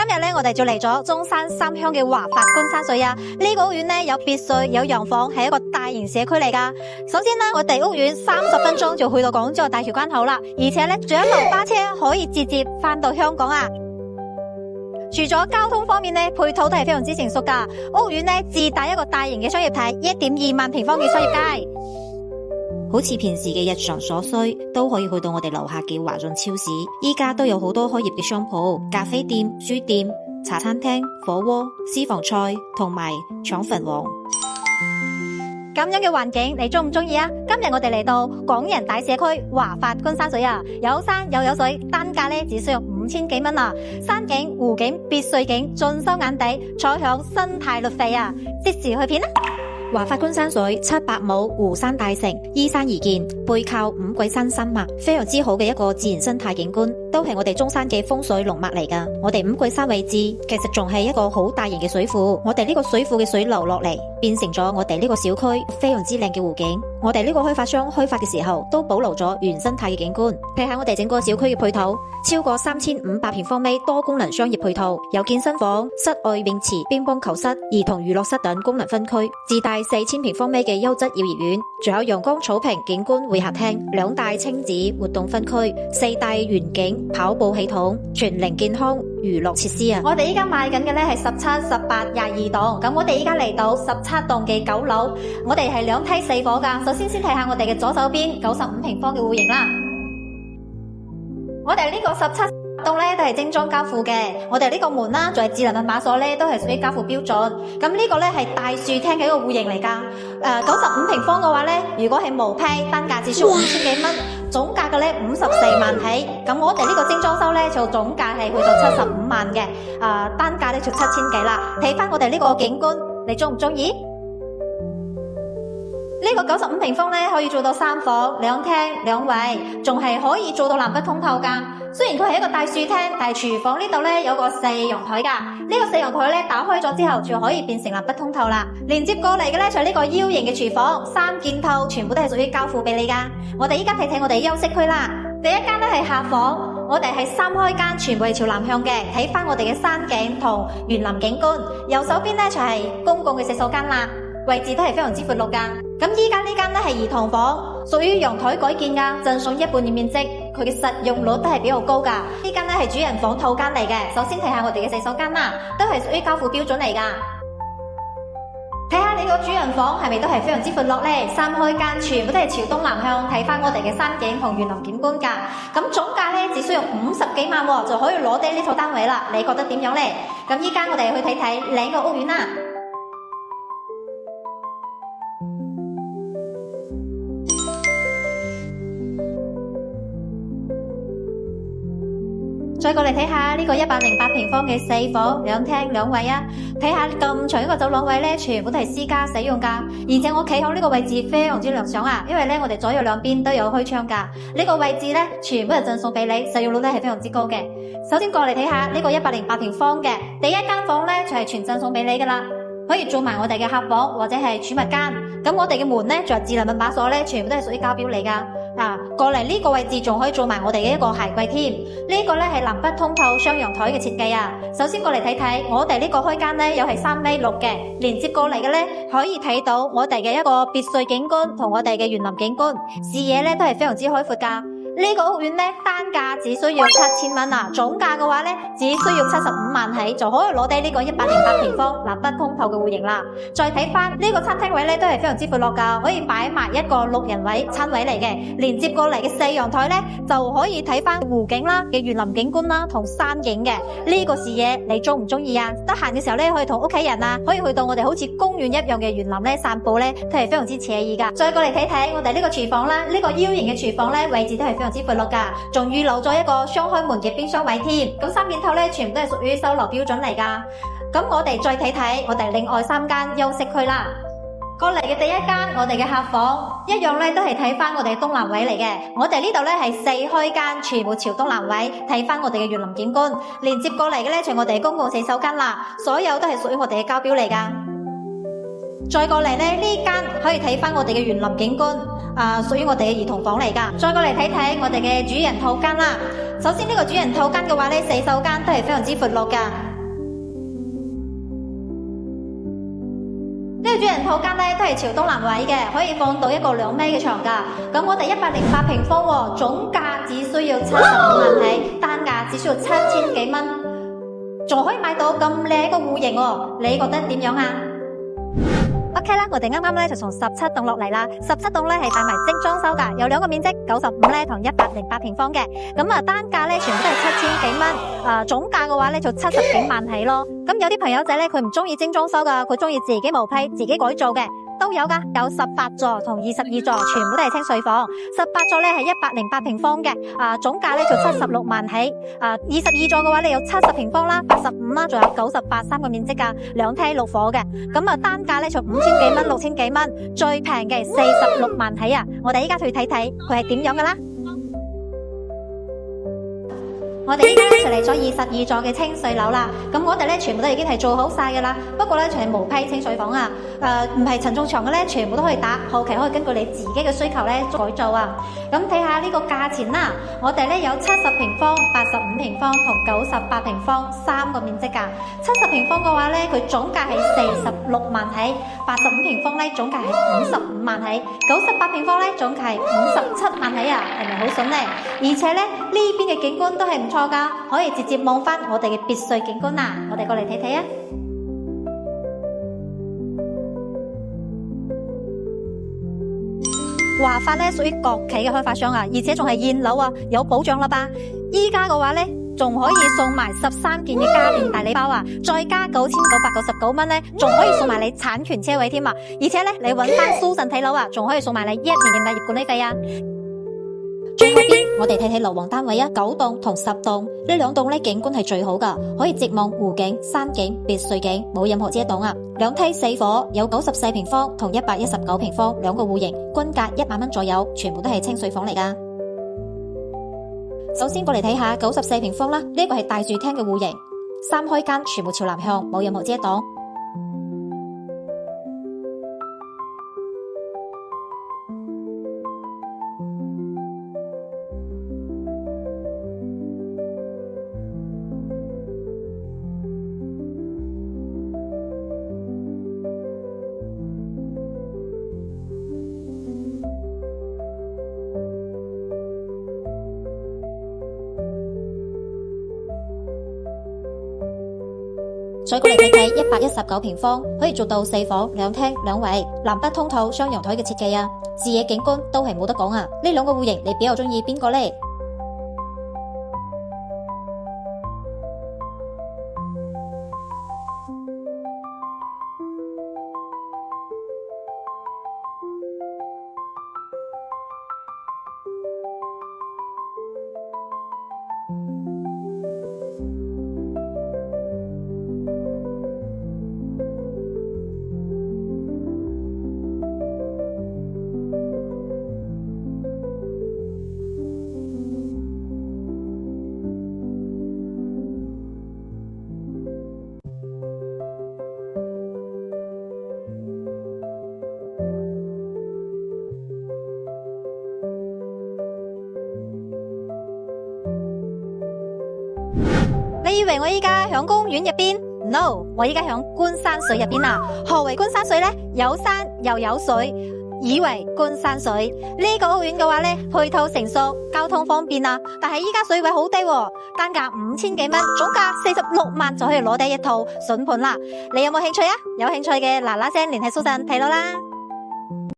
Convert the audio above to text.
今日咧，我哋就嚟咗中山三鄉嘅華發觀山水啊！呢個屋苑咧有別墅、有洋房，係一個大型社區嚟噶。首先咧，我哋屋苑30分鐘就去到廣州大橋關口啦，而且咧仲有一路巴車可以直接翻到香港啊！除咗交通方面咧，配套都係非常之成熟噶。屋苑咧自帶一個大型嘅商業體，1.2萬平方嘅商業街。好似平時嘅日常所需，都可以去到我哋樓下嘅華潤超市。依家都有好多開業嘅商鋪、咖啡店、書店、茶餐廳、火鍋、私房菜同埋腸粉王。咁樣嘅環境，你中唔中意啊？今日我哋嚟到港人大社區華發觀山水啊，有山又有水，單價咧只需要5000幾蚊啊！山景、湖景、別墅景，盡收眼底，坐享生態綠肥啊！即時去片啦！華發觀山水700畝湖山大城，依山而建，背靠五鬼山山脈，非常之好嘅一個自然生態景觀，都係我哋中山嘅風水龍脈嚟噶。我哋五鬼山位置其實仲係一個好大型嘅水庫，我哋呢個水庫嘅水流落嚟，變成咗我哋呢個小區非常之靚嘅湖景。我哋呢個開發商開發嘅時候，都保留咗原生態嘅景觀。睇下我哋整個小區嘅配套，超過3500平方米多功能商業配套，有健身房、室外泳池、乒乓球室、兒童娛樂室等功能分區，自帶4000平方米嘅優質幼兒園，仲有陽光草坪景觀會客廳、2大親子活動分區、4大園景跑步系統、全齡健康娛樂設施啊！我哋依家賣緊嘅咧係17、18、22棟，咁我哋依家嚟到17棟嘅9樓，我哋係2梯4伙噶。首先睇下我哋嘅左手邊95平方嘅戶型啦，我哋呢個17棟咧都係精裝交付嘅，我哋呢個門啦，仲係智能密碼鎖咧，都係屬於交付標準。咁呢個咧係大樹廳嘅一個戶型嚟噶。95平方嘅話咧，如果係毛坯，單價只需要5000幾蚊，總價嘅咧54萬起。咁我哋呢個精裝修咧就總價係去到75萬嘅，單價咧就7000幾啦。睇翻我哋呢個景觀，你中唔中意？呢個95平方咧可以做到3房2廳2衛，仲係可以做到南北通透噶。雖然佢係一個大樹廳，但係廚房呢度咧有個4陽台噶。呢個4陽台咧打開咗之後，就可以變成南北通透啦。連接過嚟嘅咧就係呢個 U 型嘅廚房，3件套全部都係屬於交付俾你噶。我哋依家睇睇我哋休息區啦。第一間咧係客房，我哋係3開間，全部係朝南向嘅。睇翻我哋嘅山景同園林景觀。右手邊咧就係公共嘅洗手間啦。位置都係非常之闊落噶，咁依家呢間咧係兒童房，屬於陽台改建噶，贈送1半嘅面積，佢嘅實用率都係比較高噶。呢間咧係主人房套間嚟嘅，首先睇下我哋嘅洗手間啦，都係屬於交付標準嚟噶。睇下你個主人房係咪都係非常之闊落咧？3開間全部都係朝東南向，睇翻我哋嘅山景同園林景觀噶。咁總價咧只需要50幾萬就可以攞低呢套單位啦，你覺得點樣咧？咁依家我哋去睇睇另一個屋苑啦。再過嚟睇下呢個108平方嘅4房2廳2衛啊！睇下咁長一個走廊位咧，全部都係私家使用噶，而且我企喺呢個位置非常之涼爽啊！因為咧我哋左右兩邊都有開窗噶，呢個位置咧全部係贈送俾你，實用率咧係非常之高嘅。首先過嚟睇下呢個108平方嘅第一間房咧，就係全贈送俾你噶啦，可以做埋我哋嘅客房或者係儲物間。咁我哋嘅門咧，仲有智能密碼鎖咧，全部都係屬於交標嚟噶。過嚟呢個位置仲可以做埋我哋嘅一個鞋櫃添，呢個咧係南北通透雙陽台嘅設計啊。首先過嚟睇睇，我哋呢個開間咧又係3.6米嘅，連接過嚟嘅咧可以睇到我哋嘅一個別墅景觀同我哋嘅園林景觀，視野咧都係非常之開闊噶。呢個屋苑咧單價只需要7000蚊啊，總價嘅話咧只需要75萬起，就可以攞低呢個108平方南北通透嘅戶型啦。再睇翻呢個餐廳位咧都係非常之闊落噶，可以擺埋一個6人位餐位嚟嘅。連接過嚟嘅4陽台咧就可以睇翻湖景啦嘅園林景觀啦同山景嘅。呢個視野你中唔中意啊？得閒嘅時候咧可以同屋企人啊，可以去到我哋好似公園一樣嘅園林咧散步咧，都係非常之愜意噶。再過嚟睇睇我哋呢個廚房啦，呢個 U 型嘅廚房咧位置都係非常之闊落噶，仲預留咗一個雙開門嘅冰箱位添。咁3件套咧全部都係屬於收樓標準嚟噶。咁我哋再睇睇我哋另外3間休息區啦。過嚟嘅第一間我哋嘅客房一樣咧都係睇翻我哋東南位嚟嘅，我哋呢度咧係4開間，全部朝東南位，睇翻我哋嘅園林景觀。連接過嚟嘅咧就係我哋嘅公共洗手間啦，所有都係屬於我哋嘅交標嚟噶。再過嚟咧呢間可以睇翻我哋嘅園林景觀，屬於我哋嘅兒童房嚟噶。再過嚟睇睇我哋嘅主人套間啦。首先呢個主人套間嘅話咧，洗手間都係非常之闊落噶，主人套間咧都係朝東南位嘅，可以放到一個2米嘅床㗎。咁我哋108平方喎，總價只需要75萬起，單價只需要7000幾蚊，仲可以買到咁靚一個戶型喎，你覺得點樣啊？OK 啦，我哋啱啱咧就從17棟落嚟啦，17棟咧係帶埋精裝修噶，有2個面積95咧同108平方嘅，咁啊單價咧全部都係7000幾蚊，總價嘅話咧就70幾萬起咯。咁有啲朋友仔咧佢唔中意精裝修噶，佢中意自己毛坯自己改造嘅。都有噶，有18座同22座，全部都係清水房。18座咧係108平方嘅，總價咧就76萬起。22座嘅話咧有70平方啦、85啦，仲有98 3個面積噶，2梯6伙嘅。咁啊單價咧就5000幾蚊、6000幾蚊，最平嘅46萬起啊！我哋依家去睇睇佢係點樣噶啦。我哋依家咧就嚟咗22座嘅清水樓啦，咁我哋咧全部都已經係做好晒噶啦，不過咧就係毛坯清水房啊，唔係承重牆嘅咧，全部都可以打，後期可以根據你自己嘅需求咧改造啊。咁睇下呢個價錢啦，我哋咧有70平方、85平方同98平方3個面積噶。70平方嘅話咧，佢總價係46萬起；85平方咧總價係55萬起；98平方咧總價係57萬起啊，係咪好筍咧？而且咧呢邊嘅景觀都係唔錯噶，可以直接望翻我哋嘅別墅景觀啊！我哋過嚟睇睇啊！華發咧屬於國企嘅開發商啊，而且仲係現樓啊，有保障啦吧？依家嘅話咧，仲可以送埋13件嘅家電大禮包啊，再加9999蚊咧，仲可以送埋你產權車位添啊！而且咧，你搵翻蘇神睇樓啊，仲可以送埋你1年嘅物業管理費啊！最後邊我哋睇睇樓王單位啊，9棟同10棟，呢2棟咧景觀係最好噶，可以直望湖景、山景、別墅景，冇任何遮擋啊。2梯4伙，有94平方同119平方2個戶型，均價1萬蚊左右，全部都係清水房嚟噶。首先過嚟睇下94平方啦，呢個係大樹廳嘅戶型，3開間，全部朝南向，冇任何遮擋。再過嚟睇睇119平方，可以做到4房2廳2衛，南北通透雙陽台嘅設計啊，視野景觀都係冇得講啊！呢2個戶型你比較中意邊個呢？你以為我依家響公園入邊 ？No， 我依家響觀山水入邊啊！何謂觀山水呢？有山又有水，以為觀山水。呢個屋苑嘅話呢，配套成熟，交通方便啊！但係依家水位好低喎，單價5000幾蚊，總價46萬就可以攞低一套筍盤啦！你有冇興趣啊？有興趣嘅嗱嗱聲聯繫蘇神睇樓啦！